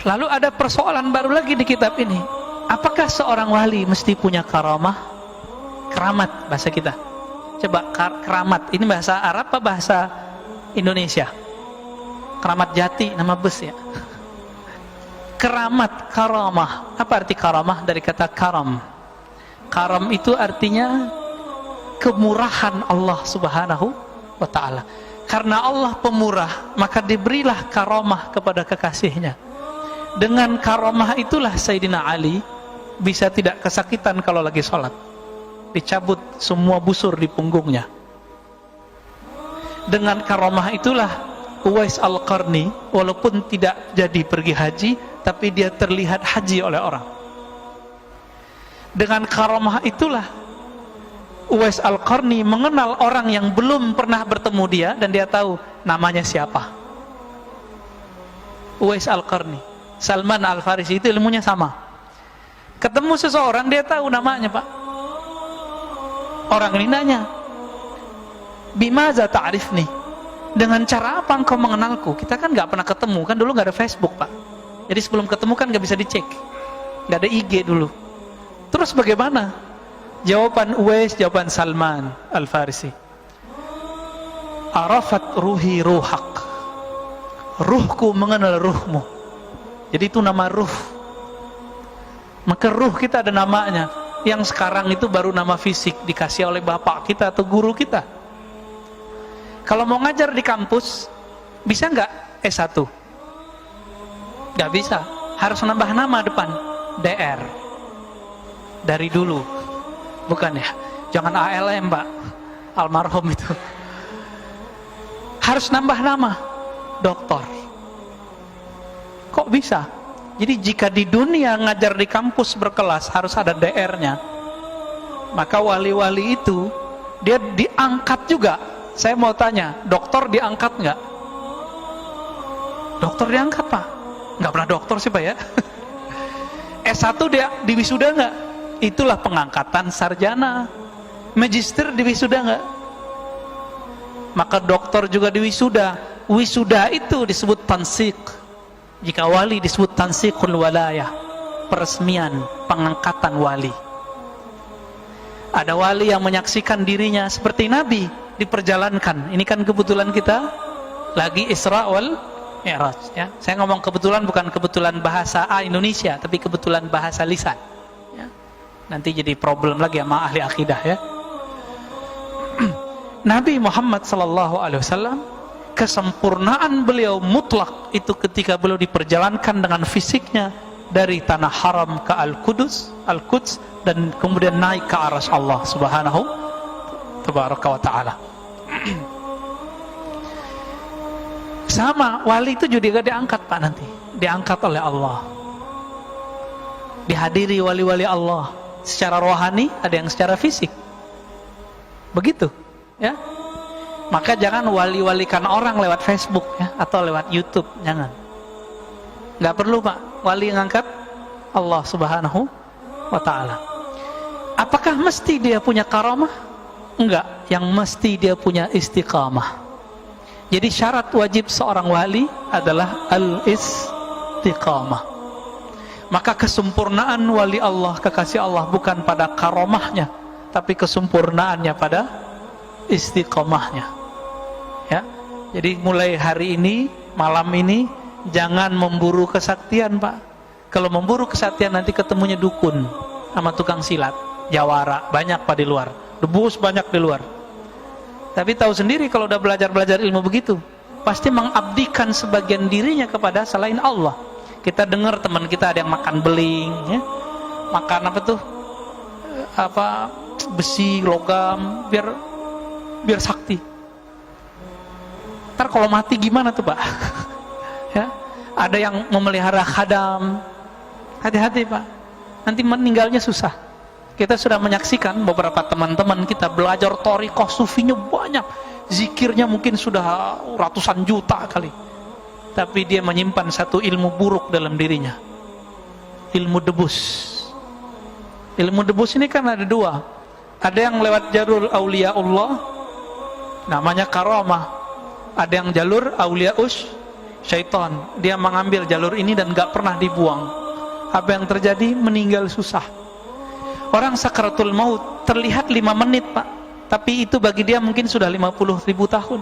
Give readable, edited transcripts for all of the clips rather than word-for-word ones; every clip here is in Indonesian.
Lalu ada persoalan baru lagi di kitab ini. Apakah seorang wali mesti punya karamah? Keramat bahasa kita. Coba keramat, ini bahasa Arab apa bahasa Indonesia? Keramat Jati, nama bus ya. Keramat, karamah. Apa arti karamah? Dari kata karam. Karam itu artinya kemurahan Allah subhanahu wa ta'ala. Karena Allah pemurah, maka diberilah karamah kepada kekasihnya. Dengan karamah itulah Sayyidina Ali bisa tidak kesakitan kalau lagi sholat. Dicabut semua busur di punggungnya. Dengan karamah itulah Uwais Al-Qarni walaupun tidak jadi pergi haji, tapi dia terlihat haji oleh orang. Dengan karamah itulah Uwais Al-Qarni mengenal orang yang belum pernah bertemu dia, dan dia tahu namanya siapa. Uwais Al-Qarni, Salman Al-Farisi itu ilmunya sama. Ketemu seseorang dia tahu namanya, Pak. Orang ini nanya, "Bimaza ta'rifni?" Dengan cara apa engkau mengenalku? Kita kan nggak pernah ketemu, kan dulu nggak ada Facebook, Pak. Jadi sebelum ketemu kan nggak bisa dicek, nggak ada IG dulu. Terus bagaimana? Jawaban Uwais, jawaban Salman Al-Farisi, "Arafat ruhi ruhak." Ruhku mengenal ruhmu. Jadi itu nama ruh. Maka ruh kita ada namanya. Yang sekarang itu baru nama fisik, dikasih oleh bapak kita atau guru kita. Kalau mau ngajar di kampus, bisa nggak S1? Nggak bisa, harus nambah nama depan, DR. Dari dulu, bukan ya? Jangan ALM, Pak, almarhum itu. Harus nambah nama, doktor. Kok bisa? Jadi jika di dunia ngajar di kampus berkelas harus ada DR-nya, maka wali-wali itu dia diangkat juga. Saya mau tanya, dokter diangkat nggak? Dokter diangkat, Pak? Nggak pernah dokter sih, Pak, ya. S1 dia diwisuda nggak? Itulah pengangkatan sarjana. Magister diwisuda nggak? Maka dokter juga diwisuda. Wisuda itu disebut tansik. Jika wali disebut tansikul walayah, peresmian, pengangkatan wali. Ada wali yang menyaksikan dirinya seperti Nabi diperjalankan. Ini kan kebetulan kita lagi Isra wal Mi'raj, ya. Saya ngomong kebetulan bukan kebetulan bahasa Indonesia, tapi kebetulan bahasa lisan, ya. Nanti jadi problem lagi sama ahli akidah, ya. Nabi Muhammad SAW, kesempurnaan beliau mutlak itu ketika beliau diperjalankan dengan fisiknya dari tanah haram ke Al-Quds, dan kemudian naik ke arsy Allah Subhanahu Tabaraka wa Ta'ala. Sama, wali itu juga diangkat, Pak, nanti. Diangkat oleh Allah. Dihadiri wali-wali Allah secara rohani, ada yang secara fisik. Begitu, ya. Maka jangan wali-walikan orang lewat Facebook, ya, atau lewat YouTube, jangan. Nggak perlu, Pak, wali ngangkat Allah Subhanahu wa Ta'ala. Apakah mesti dia punya karamah? Enggak, yang mesti dia punya istiqamah. Jadi syarat wajib seorang wali adalah al-istiqamah. Maka kesempurnaan wali Allah, kekasih Allah, bukan pada karamahnya, tapi kesempurnaannya pada istiqamahnya, ya. Jadi mulai hari ini, malam ini, jangan memburu kesaktian, Pak. Kalau memburu kesaktian nanti ketemunya dukun sama tukang silat, jawara, banyak, Pak, di luar. Debus banyak di luar. Tapi tahu sendiri kalau udah belajar ilmu begitu, pasti mengabdikan sebagian dirinya kepada selain Allah. Kita dengar teman kita ada yang makan beling, ya. Makan apa tuh? Besi, logam, biar sakti. Ntar kalau mati gimana tuh, Pak? Ya. Ada yang memelihara khadam. Hati-hati, Pak. Nanti meninggalnya susah. Kita sudah menyaksikan beberapa teman-teman kita belajar thariqah sufinya banyak, zikirnya mungkin sudah ratusan juta kali, tapi dia menyimpan satu ilmu buruk dalam dirinya, ilmu debus. Ilmu debus ini kan ada dua, ada yang lewat jalur auliaullah namanya karamah, ada yang jalur auliaus syaitan, dia mengambil jalur ini dan gak pernah dibuang. Apa yang terjadi? Meninggal susah. Orang sakaratul maut terlihat 5 menit Pak, tapi itu bagi dia mungkin sudah 50.000 tahun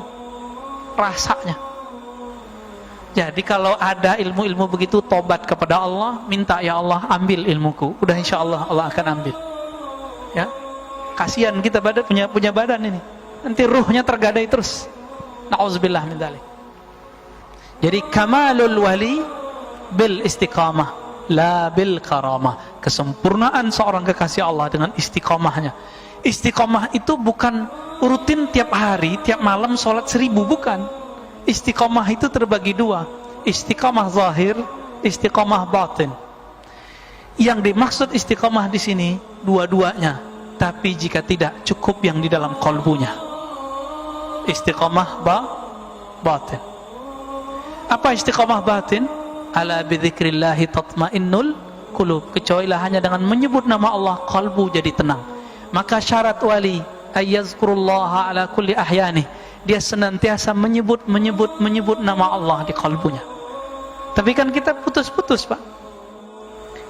rasanya. Jadi kalau ada ilmu-ilmu begitu, tobat kepada Allah, minta, ya Allah ambil ilmuku, udah insya Allah Allah akan ambil. Ya, kasihan kita punya badan ini, nanti ruhnya tergadai terus. Na'udzubillah min dzalik. Jadi kamalul wali bil istiqamah, la bil karamah. Kesempurnaan seorang kekasih Allah dengan istiqamahnya. Istiqamah itu bukan rutin tiap hari, tiap malam sholat 1000, bukan. Istiqamah itu terbagi 2, istiqamah zahir, istiqamah batin. Yang dimaksud istiqamah di sini dua-duanya, tapi jika tidak cukup yang di dalam kalbunya. Istiqamah batin. Apa istiqamah batin? Ala bidzikrillahi tatmainnul qulub. Kecualilah hanya dengan menyebut nama Allah kalbu jadi tenang. Maka syarat wali ayyazkurullaha ala kulli ahyani, dia senantiasa menyebut nama Allah di kalbunya. Tapi kan kita putus-putus Pak.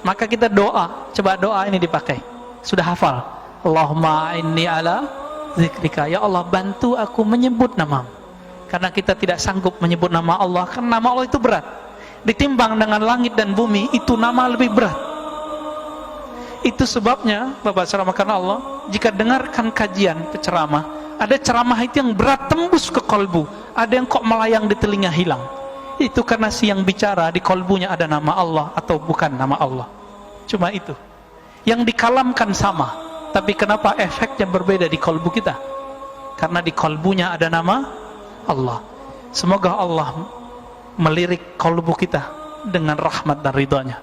Maka kita doa, coba doa ini dipakai. Sudah hafal. Allahumma inni ala zikrika. Ya Allah, bantu aku menyebut namamu. Karena kita tidak sanggup menyebut nama Allah, karena nama Allah itu berat. Ditimbang dengan langit dan bumi, itu nama lebih berat. Itu sebabnya Bapak ceramahkan Allah, jika dengarkan kajian penceramah, ada ceramah itu yang berat tembus ke kalbu, ada yang kok melayang di telinga hilang. Itu karena si yang bicara di kalbunya ada nama Allah atau bukan nama Allah. Cuma itu. Yang dikalamkan sama, tapi kenapa efeknya berbeda di kalbu kita? Karena di kalbunya ada nama Allah. Semoga Allah melirik kalbu kita dengan rahmat dan ridhanya.